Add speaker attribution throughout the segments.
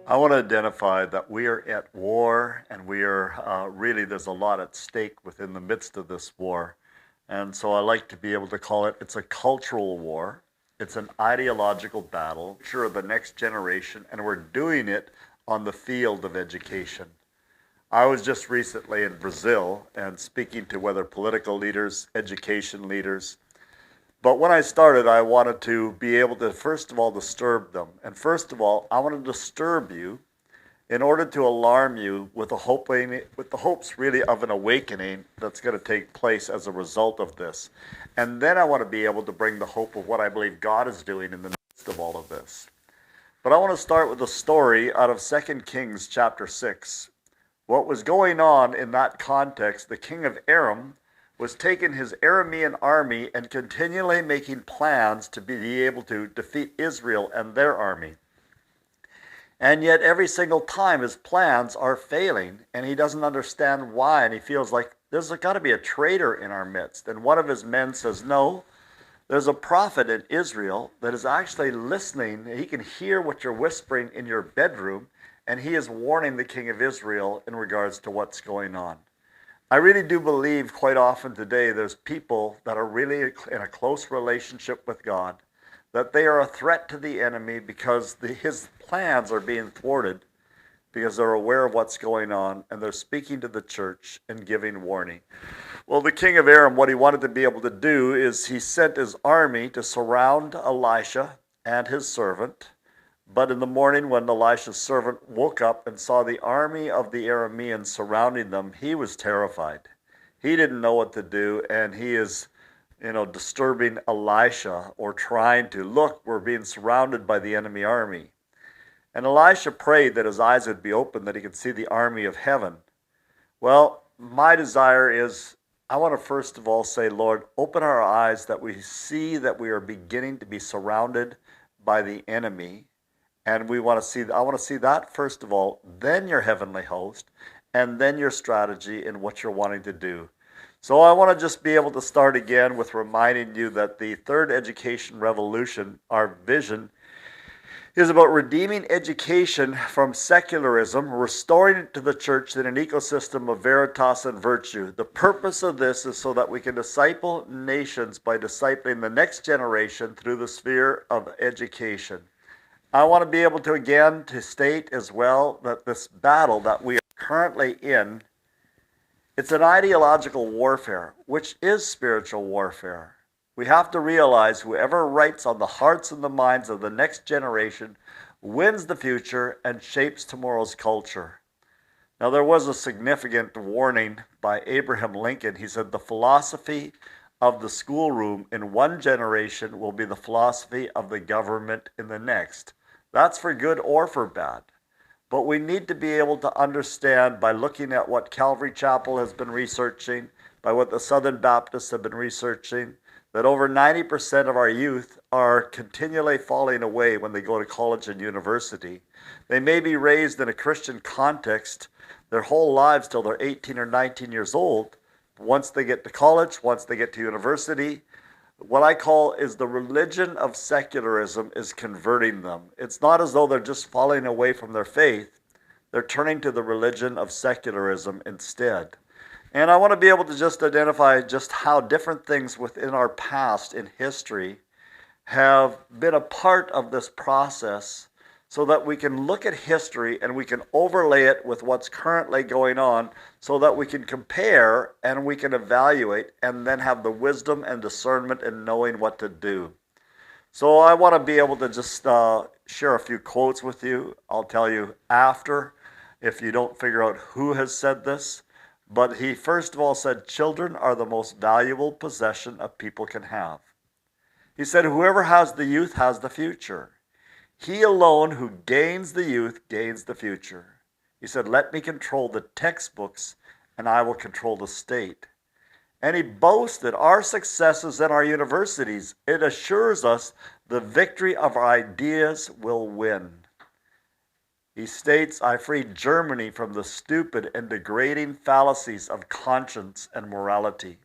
Speaker 1: I want to identify that we are at war, and we are really, there's a lot at stake within the midst of this war. And so I like to be able to call it's a cultural war. It's an ideological battle, sure, the next generation, and we're doing it on the field of education. I was just recently in Brazil and speaking to whether political leaders, education leaders, but when I started, I wanted to be able to, first of all, disturb them. And first of all, I want to disturb you in order to alarm you with with the hopes really of an awakening that's going to take place as a result of this. And then I want to be able to bring the hope of what I believe God is doing in the midst of all of this. But I want to start with a story out of 2 Kings chapter 6. What was going on in that context, the king of Aram was taking his Aramean army and continually making plans to be able to defeat Israel and their army. And yet every single time his plans are failing, and he doesn't understand why, and he feels like there's got to be a traitor in our midst. And one of his men says, no, there's a prophet in Israel that is actually listening. He can hear what you're whispering in your bedroom, and he is warning the king of Israel in regards to what's going on. I really do believe quite often today there's people that are really in a close relationship with God, that they are a threat to the enemy because his plans are being thwarted because they're aware of what's going on, and they're speaking to the church and giving warning. Well, the king of Aram, what he wanted to be able to do is he sent his army to surround Elisha and his servant. But in the morning, when Elisha's servant woke up and saw the army of the Arameans surrounding them, he was terrified. He didn't know what to do, and he is, disturbing Elisha or trying to, look, we're being surrounded by the enemy army. And Elisha prayed that his eyes would be open, that he could see the army of heaven. Well, my desire is, I want to first of all say, Lord, open our eyes that we see that we are beginning to be surrounded by the enemy. And I want to see that first of all, then your heavenly host, and then your strategy in what you're wanting to do. So I want to just be able to start again with reminding you that the third education revolution, our vision, is about redeeming education from secularism, restoring it to the church in an ecosystem of veritas and virtue. The purpose of this is so that we can disciple nations by discipling the next generation through the sphere of education. I want to be able to again to state as well that this battle that we are currently in, it's an ideological warfare, which is spiritual warfare. We have to realize whoever writes on the hearts and the minds of the next generation wins the future and shapes tomorrow's culture. Now, there was a significant warning by Abraham Lincoln. He said, the philosophy of the schoolroom in one generation will be the philosophy of the government in the next. That's for good or for bad. But we need to be able to understand by looking at what Calvary Chapel has been researching, by what the Southern Baptists have been researching, that over 90% of our youth are continually falling away when they go to college and university. They may be raised in a Christian context their whole lives till they're 18 or 19 years old. Once they get to college, once they get to university, what I call is the religion of secularism is converting them. It's not as though they're just falling away from their faith. They're turning to the religion of secularism instead. And I want to be able to just identify just how different things within our past in history have been a part of this process so that we can look at history and we can overlay it with what's currently going on so that we can compare and we can evaluate and then have the wisdom and discernment in knowing what to do. So I want to be able to just share a few quotes with you. I'll tell you after if you don't figure out who has said this. But he first of all said, children are the most valuable possession a people can have. He said, whoever has the youth has the future. He alone who gains the youth gains the future. He said, let me control the textbooks and I will control the state. And he boasted our successes in our universities. It assures us the victory of our ideas will win. He states, I freed Germany from the stupid and degrading fallacies of conscience and morality.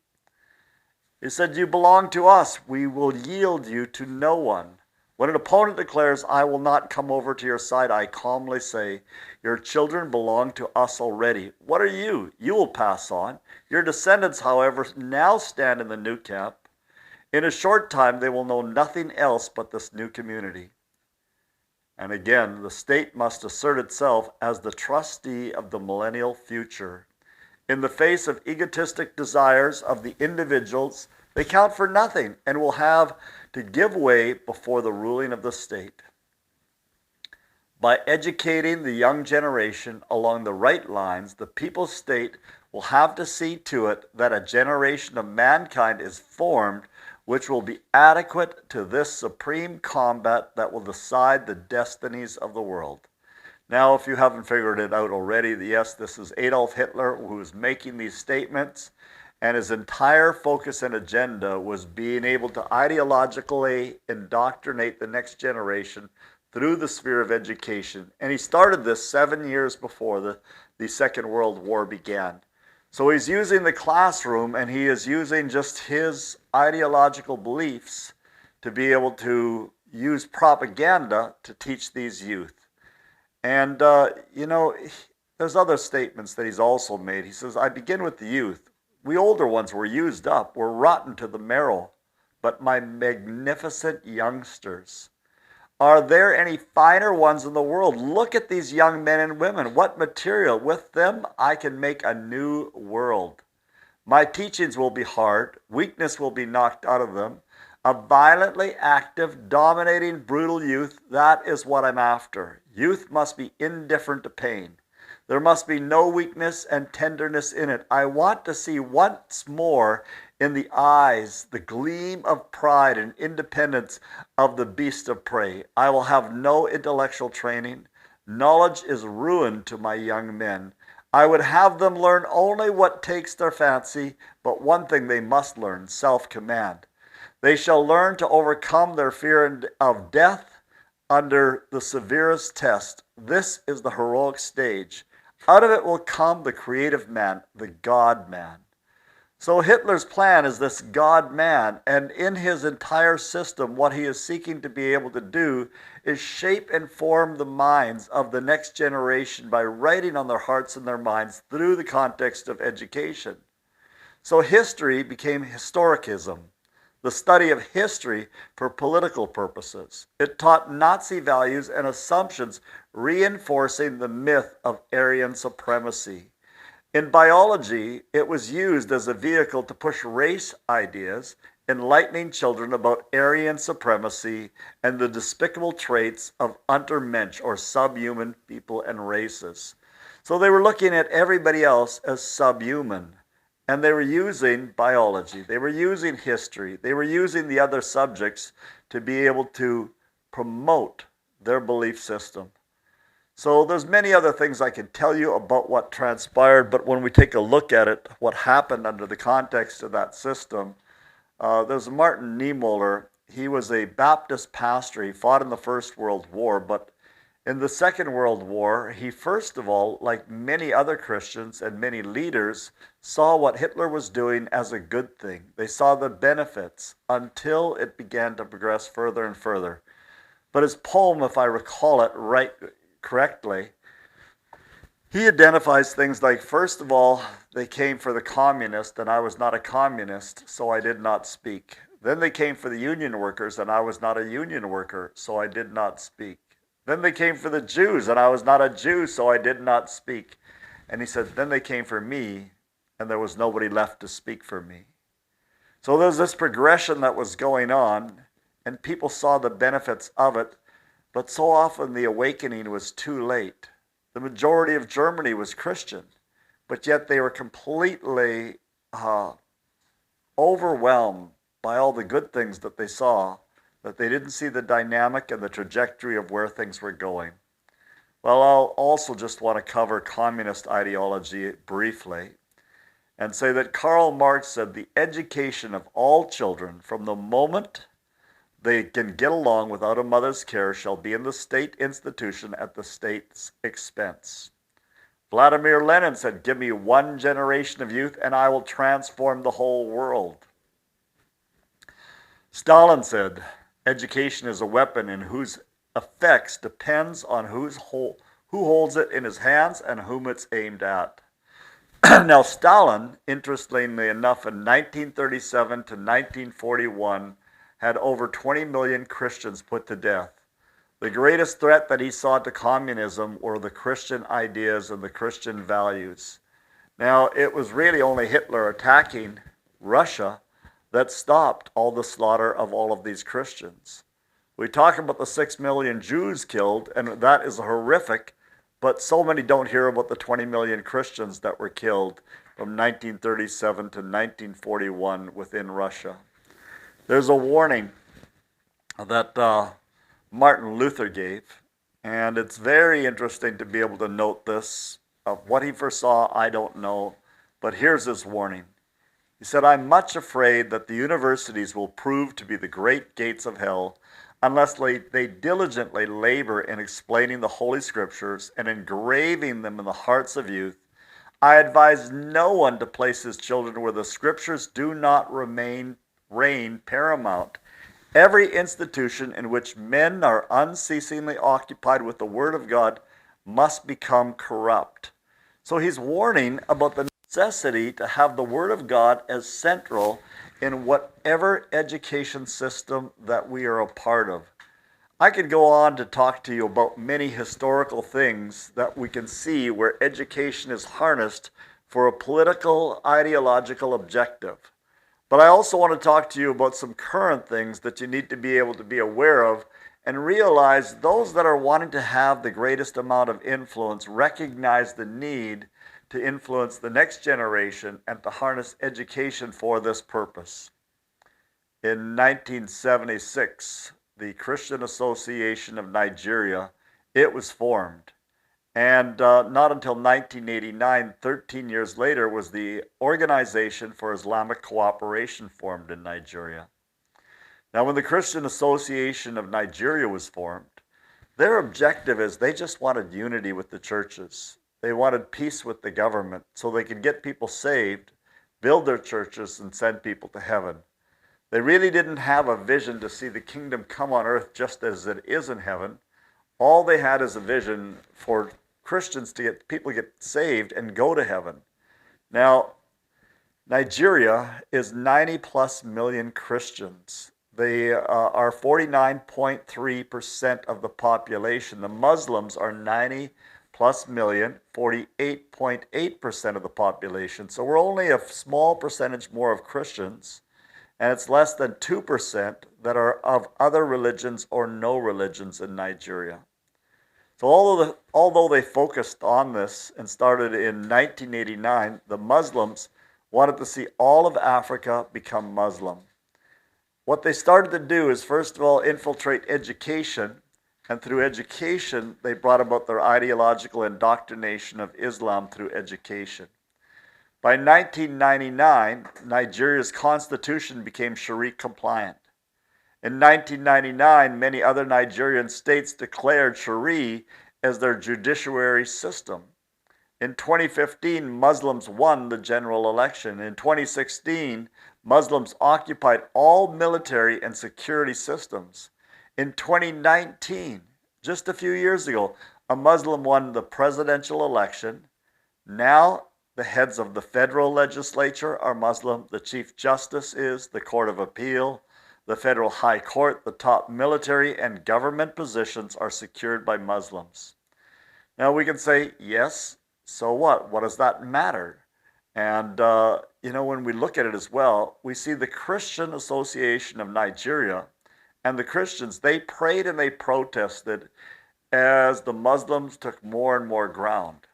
Speaker 1: He said, you belong to us. We will yield you to no one. When an opponent declares, I will not come over to your side, I calmly say, your children belong to us already. What are you? You will pass on. Your descendants, however, now stand in the new camp. In a short time, they will know nothing else but this new community. And again, the state must assert itself as the trustee of the millennial future. In the face of egotistic desires of the individuals, they count for nothing and will have to give way before the ruling of the state. By educating the young generation along the right lines, the people's state will have to see to it that a generation of mankind is formed which will be adequate to this supreme combat that will decide the destinies of the world. Now, if you haven't figured it out already, yes, this is Adolf Hitler who is making these statements, and his entire focus and agenda was being able to ideologically indoctrinate the next generation through the sphere of education. And he started this 7 years before the Second World War began. So he's using the classroom, and he is using just his ideological beliefs to be able to use propaganda to teach these youth. And, there's other statements that he's also made. He says, I begin with the youth. We older ones were used up, we're rotten to the marrow, but my magnificent youngsters, are there any finer ones in the world? Look at these young men and women. What material? With them, I can make a new world. My teachings will be hard. Weakness will be knocked out of them. A violently active, dominating, brutal youth, that is what I'm after. Youth must be indifferent to pain. There must be no weakness and tenderness in it. I want to see once more in the eyes the gleam of pride and independence of the beast of prey. I will have no intellectual training. Knowledge is ruin to my young men. I would have them learn only what takes their fancy, but one thing they must learn, self-command. They shall learn to overcome their fear of death under the severest test. This is the heroic stage. Out of it will come the creative man, the God-man. So Hitler's plan is this God-man, and in his entire system, what he is seeking to be able to do is shape and form the minds of the next generation by writing on their hearts and their minds through the context of education. So history became historicism, the study of history for political purposes. It taught Nazi values and assumptions, reinforcing the myth of Aryan supremacy. In biology, it was used as a vehicle to push race ideas, enlightening children about Aryan supremacy and the despicable traits of Untermensch, or subhuman people and races. So they were looking at everybody else as subhuman. And they were using biology, they were using history, they were using the other subjects to be able to promote their belief system. So there's many other things I can tell you about what transpired, but when we take a look at it, what happened under the context of that system, there's Martin Niemöller. He was a Baptist pastor. He fought in the First World War, but in the Second World War, he first of all, like many other Christians and many leaders, saw what Hitler was doing as a good thing. They saw the benefits until it began to progress further and further. But his poem, if I recall it correctly, he identifies things like, first of all, they came for the communist, and I was not a communist, so I did not speak. Then they came for the union workers, and I was not a union worker, so I did not speak. Then they came for the Jews, and I was not a Jew, so I did not speak. And he said, then they came for me, and there was nobody left to speak for me. So there's this progression that was going on, and people saw the benefits of it, but so often the awakening was too late. The majority of Germany was Christian, but yet they were completely overwhelmed by all the good things that they saw, that they didn't see the dynamic and the trajectory of where things were going. Well, I'll also just want to cover communist ideology briefly and say that Karl Marx said the education of all children from the moment they can get along without a mother's care shall be in the state institution at the state's expense. Vladimir Lenin said, give me one generation of youth and I will transform the whole world. Stalin said, Education is a weapon in whose effects depends on who holds it in his hands and whom it's aimed at. Now, Stalin, interestingly enough, in 1937 to 1941, had over 20 million Christians put to death. The greatest threat that he saw to communism were the Christian ideas and the Christian values. Now, it was really only Hitler attacking Russia that stopped all the slaughter of all of these Christians. We talk about the 6 million Jews killed, and that is horrific, but so many don't hear about the 20 million Christians that were killed from 1937 to 1941 within Russia. There's a warning that Martin Luther gave, and it's very interesting to be able to note this. Of what he foresaw, I don't know, but here's his warning. He said, "I'm much afraid that the universities will prove to be the great gates of hell unless they diligently labor in explaining the Holy Scriptures and engraving them in the hearts of youth. I advise no one to place his children where the Scriptures do not reign paramount. Every institution in which men are unceasingly occupied with the Word of God must become corrupt." So he's warning about the necessity to have the Word of God as central in whatever education system that we are a part of. I could go on to talk to you about many historical things that we can see where education is harnessed for a political, ideological objective. But I also want to talk to you about some current things that you need to be able to be aware of and realize those that are wanting to have the greatest amount of influence recognize the need to influence the next generation and to harness education for this purpose. In 1976, the Christian Association of Nigeria, it was formed. And not until 1989, 13 years later, was the Organization for Islamic Cooperation formed in Nigeria. Now, when the Christian Association of Nigeria was formed, their objective is they just wanted unity with the churches. They wanted peace with the government so they could get people saved, build their churches, and send people to heaven. They really didn't have a vision to see the kingdom come on earth just as it is in heaven. All they had is a vision for Christians to get people to get saved and go to heaven. Now, Nigeria is 90 plus million Christians. They are 49.3% of the population. The Muslims are 90 plus million, 48.8% of the population. So we're only a small percentage more of Christians, and it's less than 2% that are of other religions or no religions in Nigeria. So although they focused on this and started in 1989, the Muslims wanted to see all of Africa become Muslim. What they started to do is, first of all, infiltrate education, and through education, they brought about their ideological indoctrination of Islam through education. By 1999, Nigeria's constitution became Sharia compliant. In 1999, many other Nigerian states declared Sharia as their judiciary system. In 2015, Muslims won the general election. In 2016, Muslims occupied all military and security systems. In 2019, just a few years ago, a Muslim won the presidential election. Now, the heads of the federal legislature are Muslim. The Chief Justice is, the Court of Appeal, the Federal High Court, the top military and government positions are secured by Muslims. Now we can say, yes, so what? What does that matter? And, when we look at it as well, we see the Christian Association of Nigeria and the Christians, they prayed and they protested as the Muslims took more and more ground.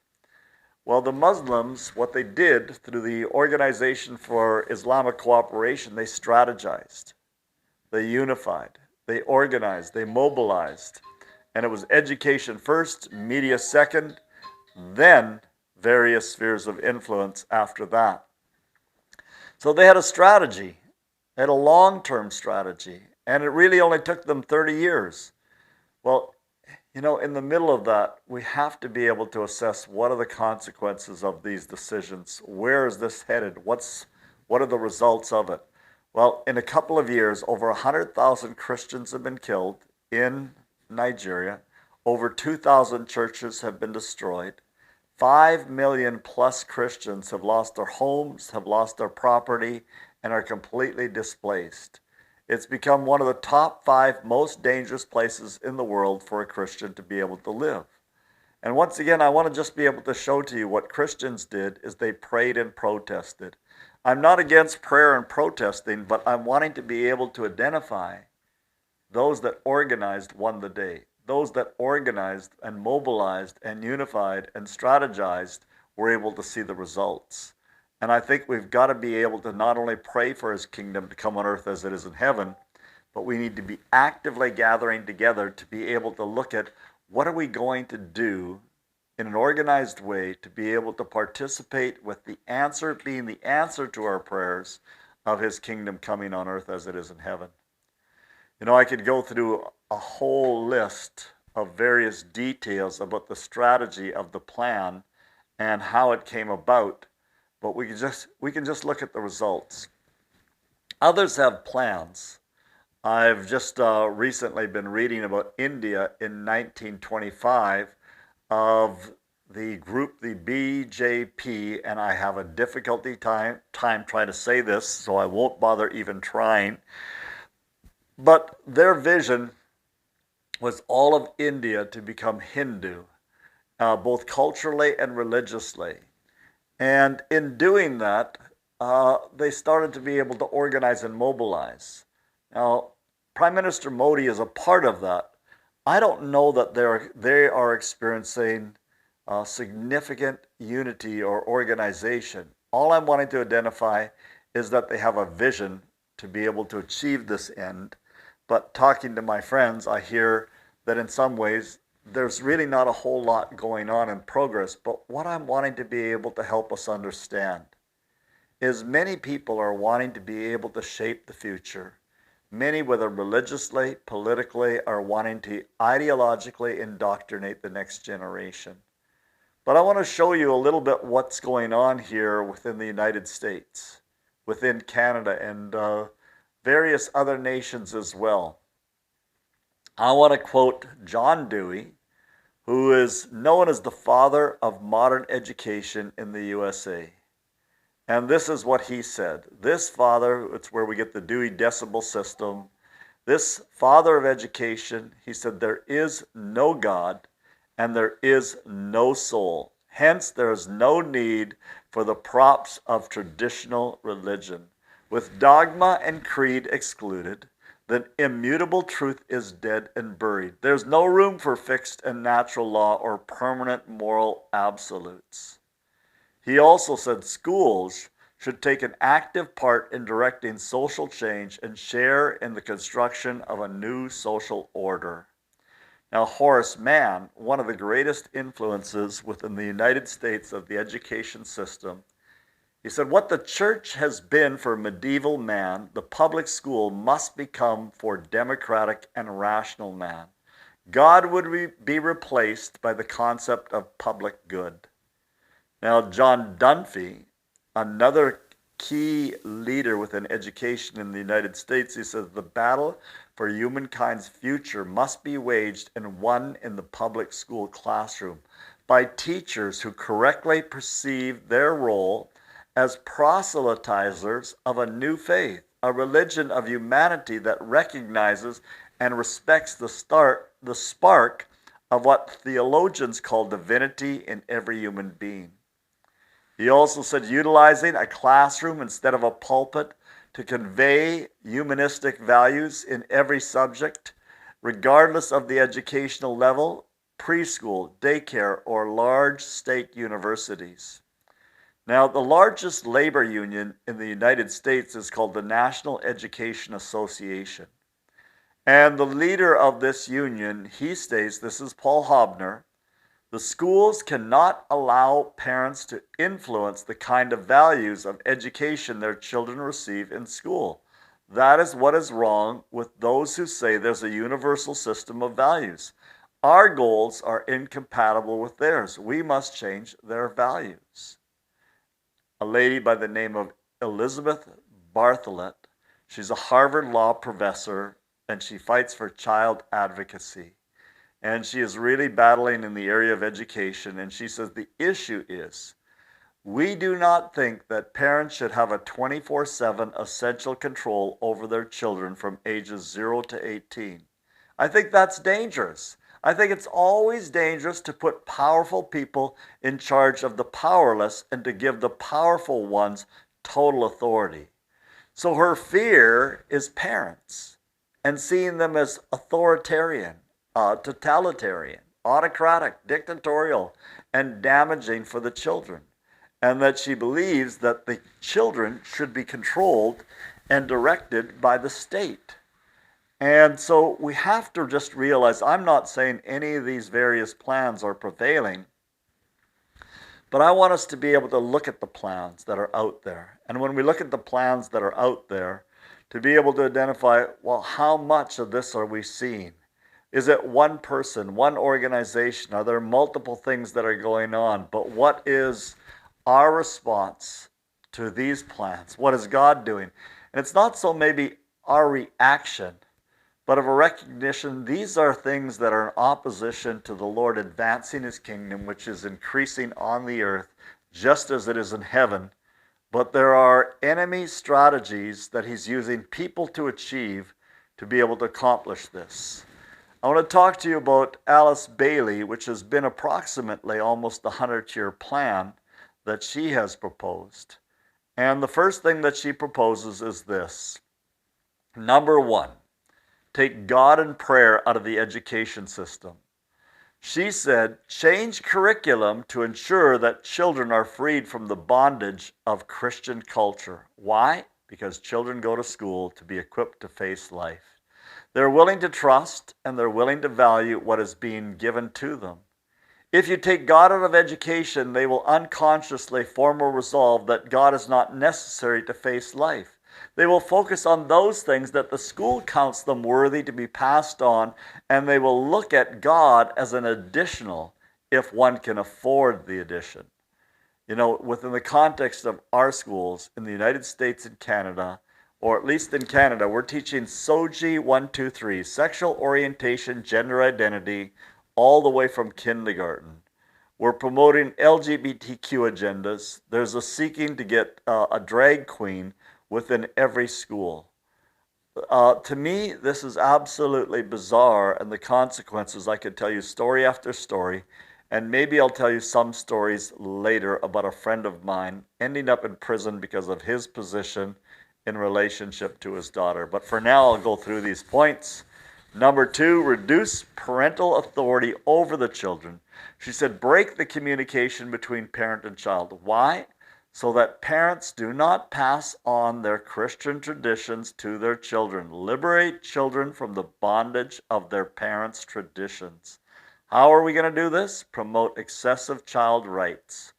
Speaker 1: Well, the Muslims, what they did through the Organization for Islamic Cooperation, they strategized. They unified, they organized, they mobilized, and it was education first, media second, then various spheres of influence after that. So they had a strategy, they had a long-term strategy, and it really only took them 30 years. Well, in the middle of that, we have to be able to assess what are the consequences of these decisions. Where is this headed? What are the results of it? Well, in a couple of years, over 100,000 Christians have been killed in Nigeria. Over 2,000 churches have been destroyed. 5 million plus Christians have lost their homes, have lost their property, and are completely displaced. It's become one of the top 5 most dangerous places in the world for a Christian to be able to live. And once again, I want to just be able to show to you what Christians did is they prayed and protested. I'm not against prayer and protesting, but I'm wanting to be able to identify those that organized won the day. Those that organized and mobilized and unified and strategized were able to see the results. And I think we've got to be able to not only pray for his kingdom to come on earth as it is in heaven, but we need to be actively gathering together to be able to look at what are we going to do in an organized way to be able to participate with the answer being the answer to our prayers of his kingdom coming on earth as it is in heaven. You know, I could go through a whole list of various details about the strategy of the plan and how it came about, but we can just look at the results. Others have plans. I've just recently been reading about India in 1925 of the group, the BJP, and I have a difficulty time trying to say this, so I won't bother even trying. But their vision was all of India to become Hindu, both culturally and religiously. And in doing that, they started to be able to organize and mobilize. Now, Prime Minister Modi is a part of that. I don't know that they are experiencing significant unity or organization. All I'm wanting to identify is that they have a vision to be able to achieve this end. But talking to my friends, I hear that in some ways there's really not a whole lot going on in progress. But what I'm wanting to be able to help us understand is many people are wanting to be able to shape the future. Many, whether religiously, politically, are wanting to ideologically indoctrinate the next generation. But I want to show you a little bit what's going on here within the United States, within Canada, and various other nations as well. I want to quote John Dewey, who is known as the father of modern education in the USA. And this is what he said. This father, it's where we get the Dewey Decimal System. This father of education, he said, there is no God and there is no soul. Hence, there is no need for the props of traditional religion. With dogma and creed excluded, then immutable truth is dead and buried. There's no room for fixed and natural law or permanent moral absolutes. He also said schools should take an active part in directing social change and share in the construction of a new social order. Now, Horace Mann, one of the greatest influences within the United States of the education system, he said, what the church has been for medieval man, the public school must become for democratic and rational man. God would be replaced by the concept of public good. Now, John Dunphy, another key leader within education in the United States, he says the battle for humankind's future must be waged and won in the public school classroom by teachers who correctly perceive their role as proselytizers of a new faith, a religion of humanity that recognizes and respects the spark of what theologians call divinity in every human being. He also said utilizing a classroom instead of a pulpit to convey humanistic values in every subject, regardless of the educational level, preschool, daycare, or large state universities. Now, the largest labor union in the United States is called the National Education Association. And the leader of this union, he states, this is Paul Hobner, the schools cannot allow parents to influence the kind of values of education their children receive in school. That is what is wrong with those who say there's a universal system of values. Our goals are incompatible with theirs. We must change their values. A lady by the name of Elizabeth Bartholet, She's a Harvard Law professor, and she fights for child advocacy. And she is really battling in the area of education. And she says the issue is we do not think that parents should have a 24/7 essential control over their children from ages 0 to 18. I think that's dangerous. I think it's always dangerous to put powerful people in charge of the powerless and to give the powerful ones total authority. So her fear is parents and seeing them as authoritarian, totalitarian, autocratic, dictatorial, and damaging for the children. And that she believes that the children should be controlled and directed by the state. And so we have to just realize, I'm not saying any of these various plans are prevailing, but I want us to be able to look at the plans that are out there. And when we look at the plans that are out there, to be able to identify, well, how much of this are we seeing? Is it one person, one organization? Are there multiple things that are going on? But what is our response to these plans? What is God doing? And it's not so maybe our reaction, but of a recognition these are things that are in opposition to the Lord advancing his kingdom, which is increasing on the earth just as it is in heaven. But there are enemy strategies that he's using people to achieve to be able to accomplish this. I want to talk to you about Alice Bailey, which has been approximately almost a 100-year plan that she has proposed. And the first thing that she proposes is this. Number one, take God and prayer out of the education system. She said, change curriculum to ensure that children are freed from the bondage of Christian culture. Why? Because children go to school to be equipped to face life. They're willing to trust and they're willing to value what is being given to them. If you take God out of education, they will unconsciously form a resolve that God is not necessary to face life. They will focus on those things that the school counts them worthy to be passed on, and they will look at God as an additional if one can afford the addition. You know, within the context of our schools in the United States and Canada, or at least in Canada, we're teaching SOGI 1, 2, 3, sexual orientation, gender identity, all the way from kindergarten. We're promoting LGBTQ agendas. There's a seeking to get a drag queen within every school. To me, this is absolutely bizarre, and the consequences, I could tell you story after story, and maybe I'll tell you some stories later about a friend of mine ending up in prison because of his position in relationship to his daughter. But for now, I'll go through these points. Number two, reduce parental authority over the children. She said, break the communication between parent and child. Why? So that parents do not pass on their Christian traditions to their children. Liberate children from the bondage of their parents' traditions. How are we going to do this? Promote excessive child rights.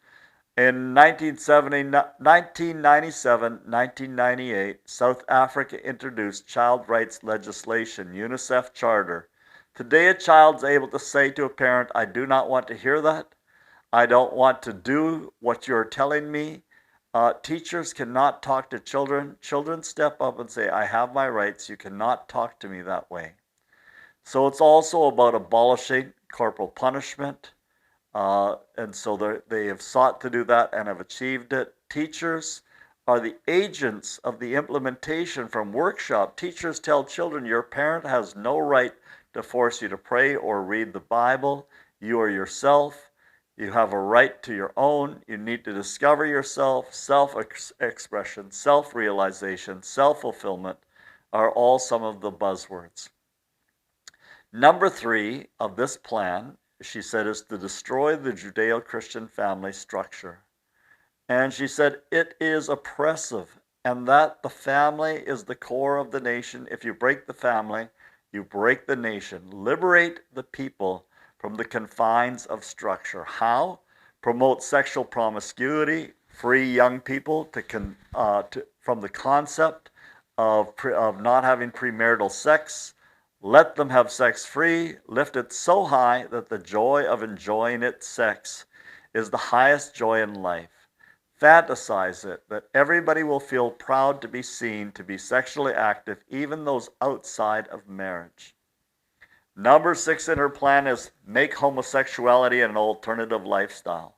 Speaker 1: In 1997, 1998, South Africa introduced child rights legislation, UNICEF Charter. Today, a child's able to say to a parent, I do not want to hear that. I don't want to do what you're telling me. Teachers cannot talk to children. Children step up and say, I have my rights. You cannot talk to me that way. So it's also about abolishing corporal punishment. And so they have sought to do that and have achieved it. Teachers are the agents of the implementation from workshop. Teachers tell children, your parent has no right to force you to pray or read the Bible. You are yourself. You have a right to your own. You need to discover yourself. Self-expression, self-realization, self-fulfillment are all some of the buzzwords. Number three of this plan, she said, is to destroy the Judeo-Christian family structure. And she said it is oppressive and that the family is the core of the nation. If you break the family, you break the nation. Liberate the people from the confines of structure. How? Promote sexual promiscuity, free young people from the concept of not having premarital sex. Let them have sex free, lift it so high that the joy of enjoying it, sex, is the highest joy in life. Fantasize it, that everybody will feel proud to be seen, to be sexually active, even those outside of marriage. Number 6 in her plan is make homosexuality an alternative lifestyle.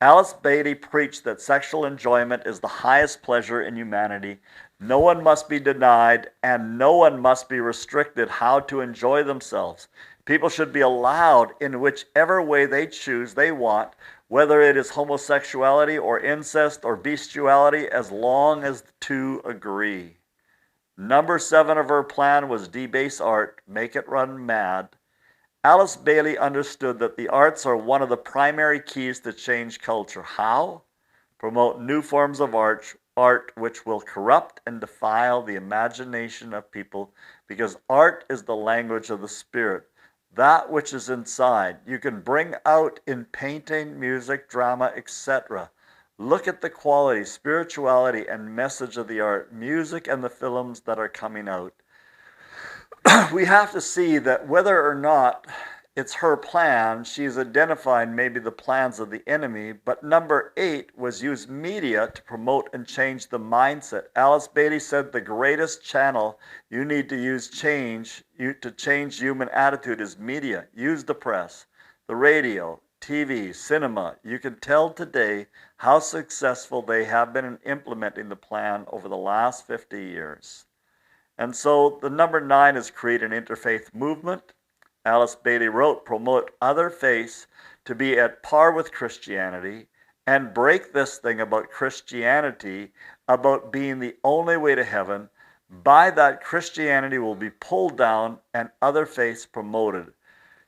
Speaker 1: Alice Bailey preached that sexual enjoyment is the highest pleasure in humanity. No one must be denied and no one must be restricted how to enjoy themselves. People should be allowed in whichever way they choose, they want, whether it is homosexuality or incest or bestiality, as long as the two agree. Number 7 of her plan was debase art, make it run mad. Alice Bailey understood that the arts are one of the primary keys to change culture. How? Promote new forms of art which will corrupt and defile the imagination of people, because art is the language of the Spirit. That which is inside, you can bring out in painting, music, drama, etc. Look at the quality, spirituality, and message of the art, music, and the films that are coming out. We have to see that whether or not it's her plan, she's identifying maybe the plans of the enemy, but number 8 was use media to promote and change the mindset. Alice Bailey said the greatest channel you need to use to change human attitude is media. Use the press, the radio, TV, cinema. You can tell today how successful they have been in implementing the plan over the last 50 years. And so the number 9 is create an interfaith movement. Alice Bailey wrote, promote other faiths to be at par with Christianity and break this thing about Christianity, about being the only way to heaven. By that, Christianity will be pulled down and other faiths promoted.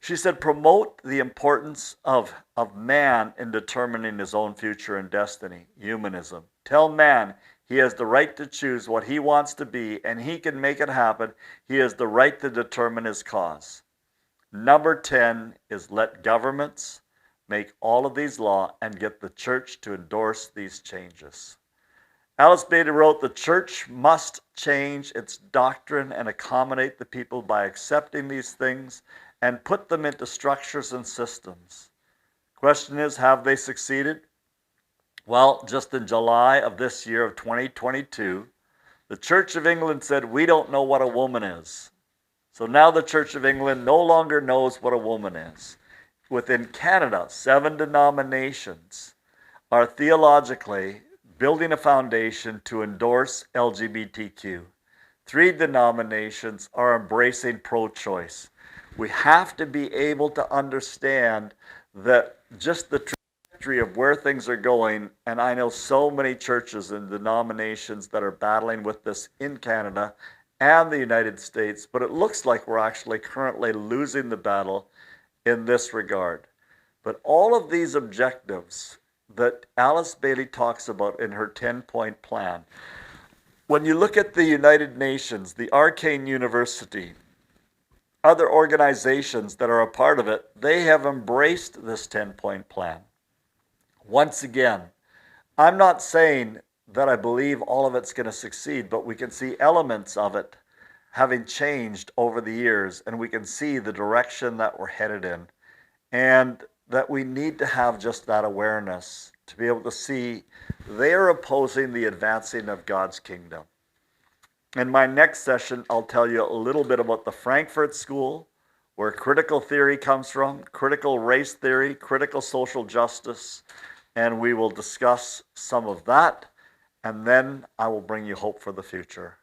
Speaker 1: She said, promote the importance of man in determining his own future and destiny, humanism. Tell man he has the right to choose what he wants to be, and he can make it happen. He has the right to determine his cause. Number 10 is let governments make all of these laws and get the church to endorse these changes. Alice Bailey wrote, the church must change its doctrine and accommodate the people by accepting these things and put them into structures and systems. Question is, have they succeeded? Well, just in July of this year of 2022, the Church of England said, we don't know what a woman is. So now the Church of England no longer knows what a woman is. Within Canada, 7 denominations are theologically building a foundation to endorse LGBTQ. 3 denominations are embracing pro-choice. We have to be able to understand that just the trajectory of where things are going, and I know so many churches and denominations that are battling with this in Canada and the United States, but it looks like we're actually currently losing the battle in this regard. But all of these objectives that Alice Bailey talks about in her 10-point plan, when you look at the United Nations, the Arcane University, other organizations that are a part of it, they have embraced this 10-point plan. Once again, I'm not saying that I believe all of it's going to succeed, but we can see elements of it having changed over the years, and we can see the direction that we're headed in, and that we need to have just that awareness to be able to see they're opposing the advancing of God's kingdom. In my next session, I'll tell you a little bit about the Frankfurt School, where critical theory comes from, critical race theory, critical social justice, and we will discuss some of that. And then I will bring you hope for the future.